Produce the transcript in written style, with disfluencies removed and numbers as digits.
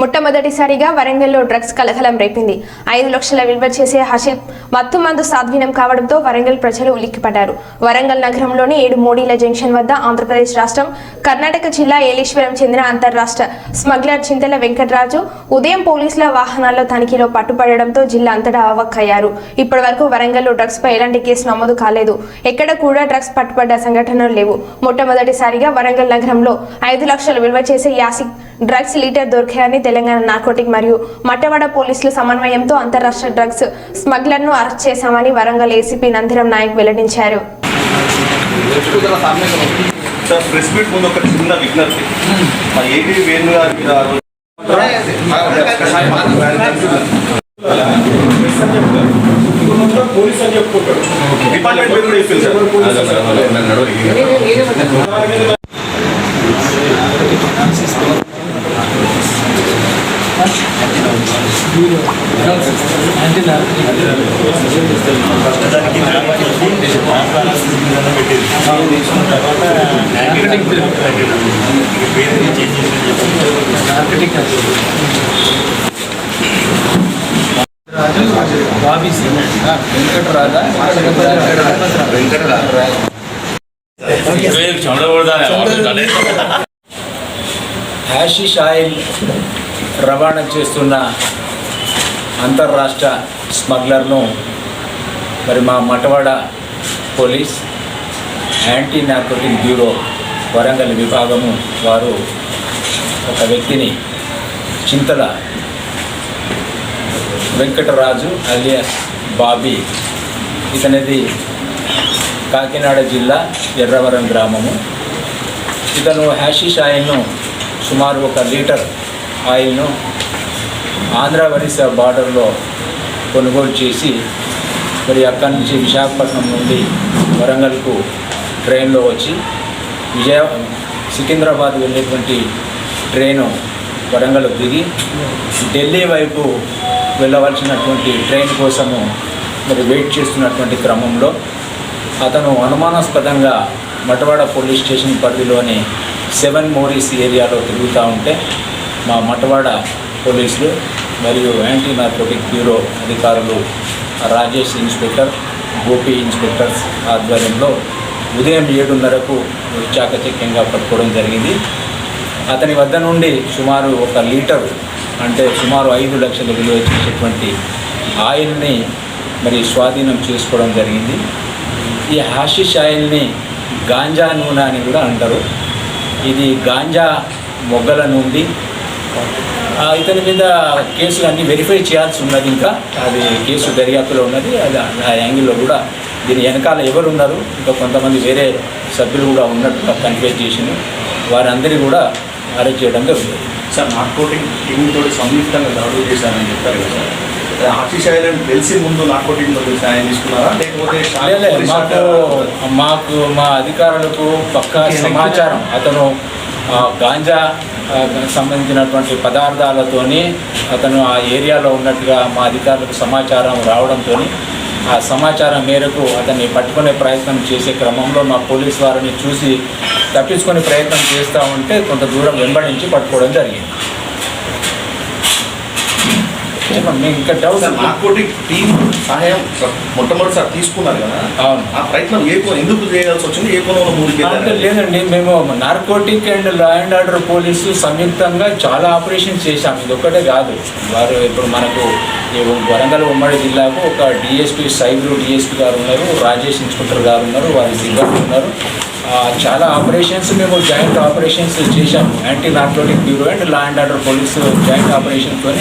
మొట్టమొదటిసారిగా వరంగల్లో డ్రగ్స్ కలకలం రేపింది. 5 లక్షల విలువ చేసే హషిష్ మత్తు మందు స్వాధీనం కావడంతో వరంగల్ ప్రజలు ఉలిక్కిపడ్డారు. వరంగల్ నగరంలోని 7 మోడీల జంక్షన్ వద్ద ఆంధ్రప్రదేశ్ రాష్ట్రం, కర్ణాటక జిల్లా ఏలేశ్వరం చెందిన అంతర్రాష్ట్ర స్మగ్లర్ చింతల వెంకటరాజు ఉదయం పోలీసుల వాహనాల్లో తనిఖీలో పట్టుబడడంతో జిల్లా అంతటా అవాక్కయ్యారు. ఇప్పటి వరకు వరంగల్లో డ్రగ్స్ పై ఎలాంటి కేసు నమోదు కాలేదు. ఎక్కడ కూడా డ్రగ్స్ పట్టుబడ్డ సంఘటనలు లేవు. మొట్టమొదటిసారిగా వరంగల్ నగరంలో 5 లక్షల విలువ చేసే యాసిడ్ డ్రగ్స్ లీటర్ దొరికాయని తెలంగాణ నార్కోటిక్ మరియు మట్టవాడ పోలీసుల సమన్వయంతో అంతర్రాష్ట్ర డ్రగ్స్ స్మగ్లర్ ను అరెస్ట్ చేశామని వరంగల్ ఏసీపీ నందిరం నాయక్ వెల్లడించారు. హ్యాషిష్ ఆయిల్ రవాణా చేస్తున్న అంతర్రాష్ట్ర స్మగ్లర్ను మరి మా Mattewada police anti narcotic bureau Warangal విభాగము వారు ఒక వ్యక్తిని చింతల వెంకటరాజు అలియాస్ బాబీ, ఇతనిది కాకినాడ జిల్లా ఎర్రవరం గ్రామము. ఇతను హ్యాషిష్ ఆయిల్ను సుమారు 1 లీటర్ ఆయిల్ను ఆంధ్ర ఒరిస్సా బార్డర్లో కొనుగోలు చేసి మరి అక్కడి నుంచి విశాఖపట్నం నుండి వరంగల్కు ట్రైన్లో వచ్చి సికింద్రాబాద్ వెళ్ళేటువంటి ట్రైను వరంగల్ దిగి ఢిల్లీ వైపు వెళ్ళవలసినటువంటి ట్రైన్ కోసము మరి వెయిట్ చేస్తున్నటువంటి క్రమంలో అతను అనుమానాస్పదంగా మటవాడ పోలీస్ స్టేషన్ పరిధిలోని 7 మోరీస్ ఏరియాలో తిరుగుతూ ఉంటే మా మటవాడ పోలీసులు మరియు యాంటీ నార్కోటిక్ బ్యూరో అధికారులు రాజేష్ ఇన్స్పెక్టర్, గోపి ఇన్స్పెక్టర్స్ ఆధ్వర్యంలో ఉదయం 7:30కు చాకచక్యంగా పట్టుకోవడం జరిగింది. అతని వద్ద నుండి సుమారు 1 లీటర్ అంటే సుమారు 5 లక్షల విలువ చేసేటువంటి ఆయిల్ని మరి స్వాధీనం చేసుకోవడం జరిగింది. ఈ హాషిష్ ఆయిల్ని గాంజా నూనె అని కూడా అంటారు. ఇది గాంజా మొగ్గల నుండి ఇతని మీద కేసులు అన్నీ వెరిఫై చేయాల్సి ఉన్నది. ఇంకా అది కేసు దర్యాప్తులో ఉన్నది. అది ఆ యాంగిల్లో కూడా దీని వెనకాల ఎవరు ఉన్నారు, ఇంకా కొంతమంది వేరే సభ్యులు కూడా ఉన్నట్టుగా కన్ఫ్యూజ్ చేసింది. వారందరినీ కూడా అరెస్ట్ చేయడం జరుగుతుంది. సార్, నార్కోటిక్ టీంతో సంయుక్తంగా దాడులు చేశారని చెప్పారు కదా సార్. హాషిష్ ఆయిల్ తెలిసి ముందు నార్కోటిక్ సాయం తీసుకున్నారా, లేకపోతే మాకు మా అధికారులకు పక్కా సమాచారం, అతను గాంజా సంబంధించినటువంటి పదార్థాలతోని అతను ఆ ఏరియాలో ఉన్నట్టుగా మా అధికారులకు సమాచారం రావడంతో ఆ సమాచారం మేరకు అతన్ని పట్టుకునే ప్రయత్నం చేసే క్రమంలో మా పోలీస్ వారిని చూసి తప్పించుకునే ప్రయత్నం చేస్తూ ఉంటే కొంత దూరం వెంబడించి పట్టుకోవడం జరిగింది. ఇంకా డౌట్, నార్కోటిక్ టీం సహాయం మొట్టమొదటిసారి తీసుకున్నారు కదా, అవును, ఆ ప్రయత్నం ఎందుకు చేయాల్సి వచ్చింది? ఏ కోణంలో ముందుకు లేదండి, మేము narcotic and law and order police సంయుక్తంగా చాలా ఆపరేషన్స్ చేశాము. ఇది ఒక్కటే కాదు. వారు ఇప్పుడు మనకు వరంగల్ ఉమ్మడి జిల్లాకు ఒక డిఎస్పీ, సైబర్ డిఎస్పీ గారు ఉన్నారు, రాజేష్ ఇన్స్పెక్టర్ గారు ఉన్నారు, వారి సిబ్బంది ఉన్నారు. చాలా ఆపరేషన్స్ మేము జాయింట్ ఆపరేషన్స్ చేశాము. Anti narcotic bureau and law and order police joint ఆపరేషన్తో